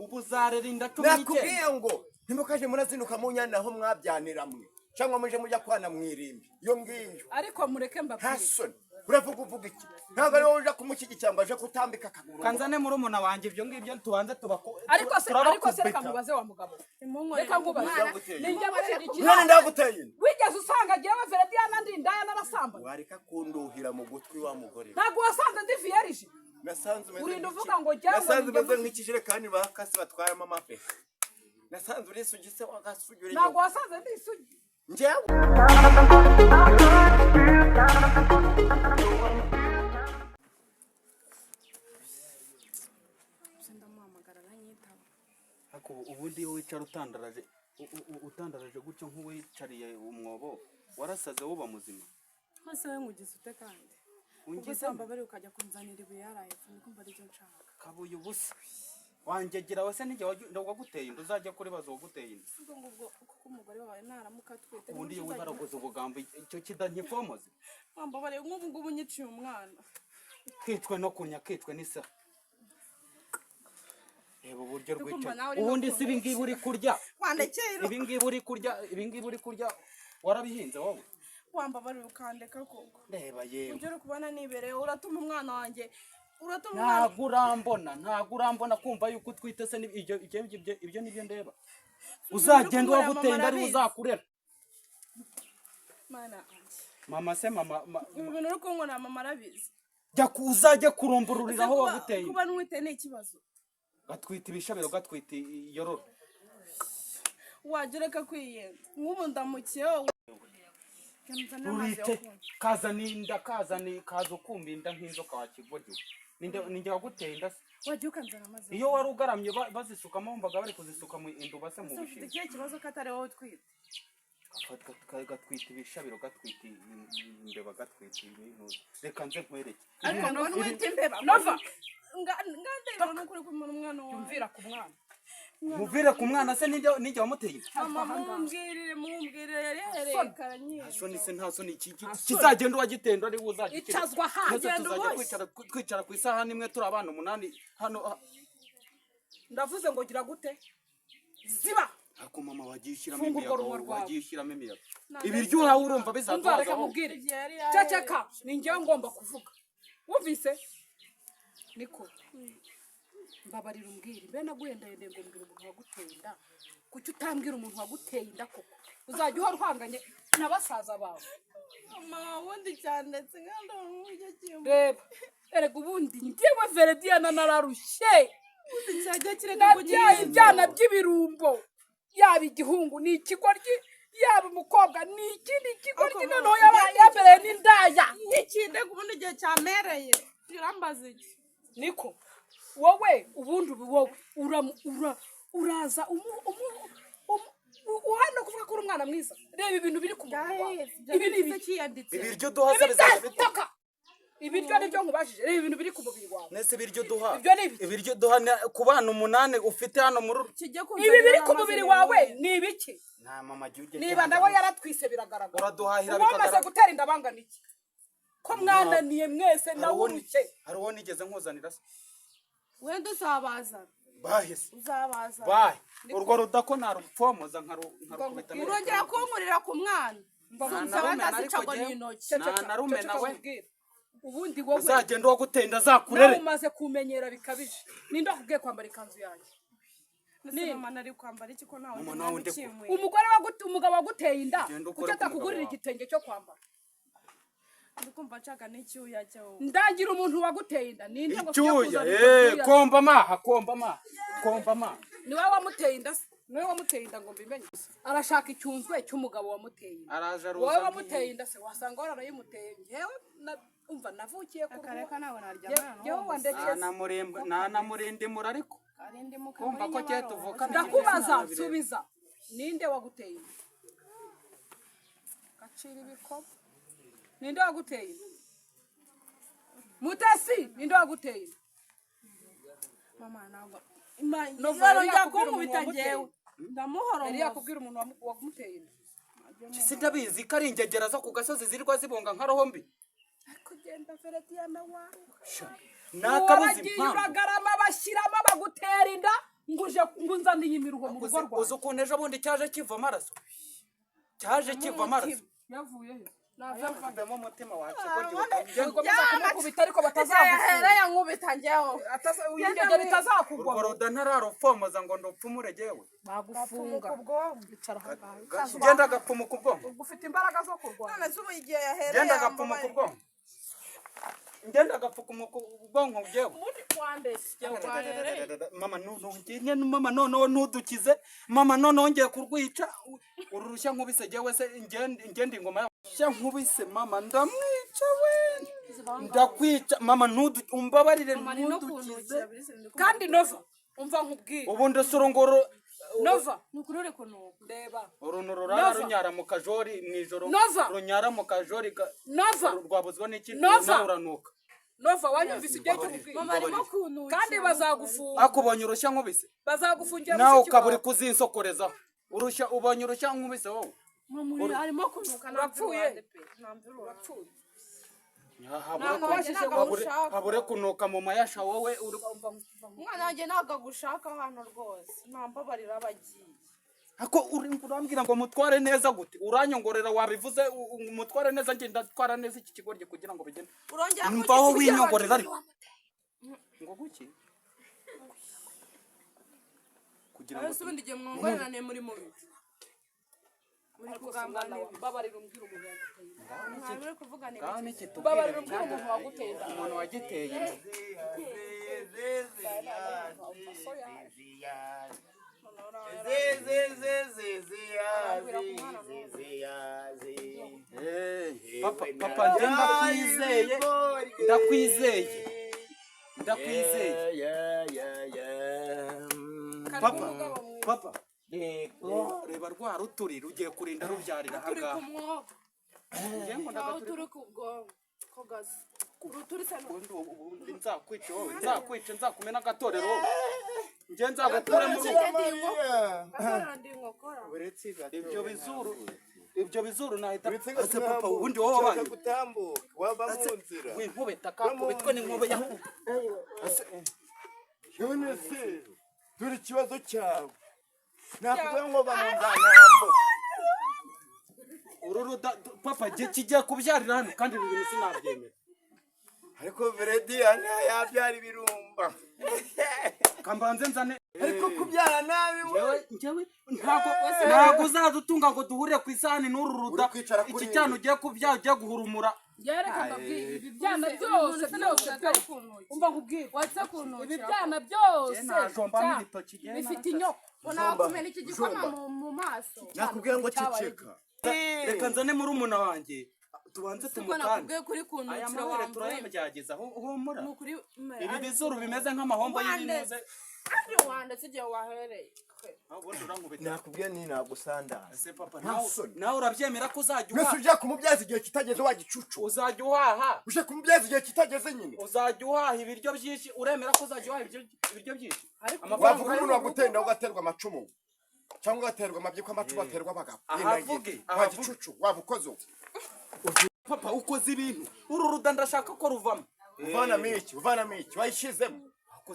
ubuzarera inda 19 nakubwiye ngo ntimukaje murazinuka mu nyana aho mwabyanira mwe cyangwa muje mujya kwana mwirimbi iyo ngiyo ariko mureke mbabwire hasoni uvuga iki ntabwo ari wowe uje kumushyigikira ngo aje kutambika akaguru kanzane muri umuna wanjye ibyo ngibyo tubanze tubako ariko se reka mubaze wa mugabo reka ngubaze ninjye mushyigikira none ndaguteye wigeze usanga agiye Verediana ndi indaya n'abasamba wareka kunduhira mu gutwi wa mugore ntabwo wasanze ndi vierge nasanze umeze urinda uvuga ngo jyawe nasanze umeze nk'ikijerekani bakase batwaramo amafe nasanze uri sugise wagasugura ntabwo wasanze ndi isugi njyewe ako ubundi iyo wicara utandaraje gutyo nk'uwicariye umwobo warasaze woba muzima hose we ngugize ute kandi ugusamba bari ukajya kunzanira ibuye yaraye kumva ari byo nshaka kabuye ubusa wanjegera wese nijye waguteye inda uzajya kuri bazo waguteye inda ubwo kuko umugore wawe naramuka twite ubundi iyo wibaraguze ubugambo icyo kidanyifomoze wamba bare nk'ubu ngubu nyiciye umwana kitwe no kunya kitwe n'isa reba uburyo rwicaye ubundi si ibingibi uri kurya ibingibi uri kurya warabihinze wowe wamba bare ukandeka koko reba yewe ujye uri kubona nibereye uratuma umwana wanjye ntabwo urambona kumva yuko utwite se ibyo nibyo ndeba uzagenda uwaguteye inda ari uzakurera mama se mama ibintu uri kunywa na mama arabizi uzajye kurumbururira aho waguteye kuba nwite ni ikibazo gatwita ibishabiro gatwita iyororo wajya ureka kwiyenza nk'ubu ndamukiye wowe urite kaza ukumva inda nk'inzoka wakigoryo ninjye waguteye inda se wajya ukanzana amazi iyo wari ugaramye bazisukamo wumvaga bari kuzisuka mu induba se mu bishimbo ikihe kibazo ko atari wowe utwite gatwita ibishabiro gatwita imbeba gatwita ibintu reka nze nkwereke ariko none wita imbeba nova ngandeba n'ukuri kumara umwana wawe yumvira ku mwana muvire ku mwana se ninjye wamuteye mumbwirire yari yahererekanye hasoni se nta soni kizagenda uwagitenda ari uzagikira icazwa hagenda tuzajya kwicara ku isahani imwe turi abana 8 hano ndavuze ngo gira gute ziba ako mama wagishyiramo imiyaga ibiryo uraho urumva bizaduhaza reka mubwire ceceka ninjyewe ngomba kuvuga wumvise niko mbabarira umbwire mbe naguhendahende ngo mbwira umuntu waguteye inda kuki utambwira umuntu waguteye inda koko uzajya uhora uhanganye na basaza bawe mama wundi cyane tsinganda umujye kimwe reba erega ubundi njyewe Verediana nararushye cyajya kireka nabyaye ibyana by'ibirumbo yaba igihungu ni ikigoryi yaba umukobwa ni ikindi kigoryi noneho yabereye n'indaya ikinde ku bundi gihe cyamereye urambaza iki niko wowe ubundi wowe uraza uhano kuvuga ko uri umwana mwiza reba ibintu biri ku mugabo ibi ni ibiryo duha bizatoka ibiryo nibyo nkubajije reba ibintu biri ku mubiri wawe nese ibiryo duha ibiryo duha ku bana 8 ufite hano mu rugo ibi biri ku mubiri wawe ni ibiki nta mama juje niba nawe yaratwise biragaragara uraduhahira bikagaragara gutera indabangana iki ko mwananiye mwese nawuruke hari uwo nigeze nkuzanira se wenda uzabazana bahise uzabaza bahe urwo rudako narupfomoza nkarukubita urongera kunkurira ku mwana narumena we ubundi wowe uzagenda uwagutenda azakurere umaze kumenyera bikabije ninde wakubwiye kwambara ikanzu yanjye mama ari kwambara iki ko nawe umugabo waguteye inda kuki atakugurira igitenge cyo kwambara ndikumva nshaka n'icyuya cyo ndagira umuntu waguteye inda ninde ngo icyuya komba ma ni wowe wamuteye inda se niwe wamuteye inda ngo mbimenye arashaka icyunzwe cy'umugabo wamuteye araje wowe wamuteye inda se wasanga wararayimuteye ngewe umva navukiye ku kareka nawe naryamana yewe wandekeze namurindimura ariko kumva ko cye tuvuka ndakubaza subiza ninde waguteye inda gacira ibikobo ninde waguteye mutesi ninde waguteye mama ntabwo Novara yakumubita ngewe ndamuhoro yari yakubwira umuntu wagumuteye sindabizi ko ari ingegera zo ku gasozi zirwa zibonga nka roho mbi kugenda Verediana wawe nakabuzi uragarama bashyiramo bagutera inda ngo unzaniye imiruho mu rugo rwawe. uzi ukuntu ejo bundi cyaje kiva amaraso Yavuye he? yavamo umutima wakigoryi Ukomeza kumukubita ariko batazagufungura. yankubita njyewe Ingegera itazakugwa. urwo ruda ntararufomoza ngo ndupfumure jewe Bagufunga. Bicara aho ngaho. genda agapfumuka ubwonko Ufite imbaraga zo kurwana. none se ubu igihe yahereye genda agapfumuka ubwonko ngenda agapfumuka ubwonko jewe mama noneho ntudukize mama noneho ngiye kurwica ururushya nkubise jewe se ngende ingoma ya nkubise mama ndamwica we ndakwica mama umbabarire ntudukize Kandi Nova umva nkubwire. ubu ndasurunguru Nova nukurore kono ndeba. uruntu rurara runyara mu kajori mwijoro Nova. runyara mu kajori Nova rwabuzwa n'iki Nova. nawe uranuka Nova wanyumvise ibyo cy'ubwire. mama arimo kuntu Kandi bazagufunga. akubonye urushya nkubise Bazagufungira nawe mushiki ukaburi wawe. kuzinsokorezaho ubonye urushya nkubise wowe mama arimo kunuka Urapfuye. urapfuye habure kunuka mu mayasha wowe umwana wanjye ntabwo agushaka hano rwose ntambabarira abagiye ako urambwira ngo mutware neza gute uranyongorera wabivuze umutware neza nge ndatwara neza iki kigoryi kugira ngo bigende urongera mvaho winyongorera ariko ngo guki kugira ngo ubundi igihe mwongorerane muri mubi muri kugambanira babarira umbwira umuntu mwari muri kuvuganira ngaho niki babarira tubwire umbwira umuntu waguteye inda. umuntu wagiteye papa njye ndakwizeye papa reba rwa ruturi rugiye kurinda rubyarira turi ahangaha ku mwuka aho turi ku bwonko ko gaza turi se ubundi nzakwica wowe nzakumena agatorero wowe njye nzagukuremo ndi inkokora ibyo bizuru nahita ase papa ubundi wowe wabaye gutambuka wava mu nzira winkubita kakubitwe n'inkuba ya none se dore ikibazo cyawe nakuvuga ngo bamuzanambo uru ruda papa kigiye kubyarira hano kandi ibi bintu sinabyemera ariko Verediana yabyara ibirumba kambanze nzane ariko kubyara nabi njyewe ntabwo uzadutunga ngo duhurire ku isahani n'uru ruda Uri kwicara kuri iki cyane ugiye kubyara ugiye guhurumura Yereka mbabwira ibi byana byose umva nkubwire. watse kuntu Ibi byana byose najombamo ibitoki bifite inyoko. unakumena iki gikoma mu maso nakubwira ngo ceceka reka nzane murumuna wanjye tubanze kuko tumukande nakubwiye kuri kuntu aya kira mabere wambaye turayamugerageza humura ni ukuri ibi bizuru bimeze nk'amahombo y'ibinoze ari wanda sigiye wahereye ubundi urankubita nakubwiye ni nagusandara ese papa Nta soni. nawe urabyemera ko uzajya mbese uhaha ujya kumubyaza igihe kitageze wagicucu uzajya uhaha uje kumubyaza igihe kitageze nyine uzajya uhaha ibiryo byinshi uremera ko uzajya uhaha ibiryo byinshi wavuga umuntu wagutenda ugaterwa amacumu cyangwa ugaterwa amabyiko amacumu aterwa abagabo ahavuge wagicucu waba ukoze uko papa ukoze ibintu uru ruda ndashaka ko ruvamo uvanamo iki wayishizemo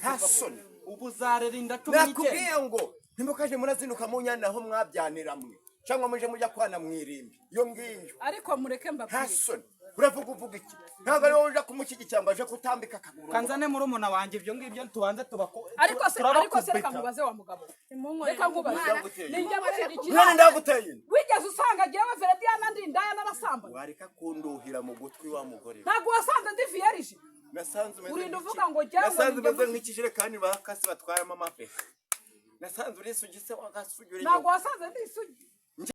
nta soni ubu uzarera inda cumi n'icyenda nakubwiye ngo ntimukaje murazinduka mu nyana aho mwabyanira mwe cyangwa muje mujya kwana mwirimbi iyo ngiyo ariko mureke nta mbabwire. soni uvuga iki ntabwo ari wowe uje kumushyigikira ngo aje kutambika akaguru kanzane murumuna wanjye ibyo ngibyo tubanze ariko se reka nkubaze wa mugabo. Reka nkubaze. Ninjye mushyigikira. none ndaguteye Wigeze usanga jyewe Verediana ndi indaya n'arasambanye? wareka kunduhira mu gutwi wa mugore Ntabwo wasanze ndi vierge. nasanze umeze Urinda uvuga ngo jyewe nasanze umeze nk'ikijerekani bakase batwaramo amafe nasanze uri sugise wagasugire ntabwo wasanze ndi isugi.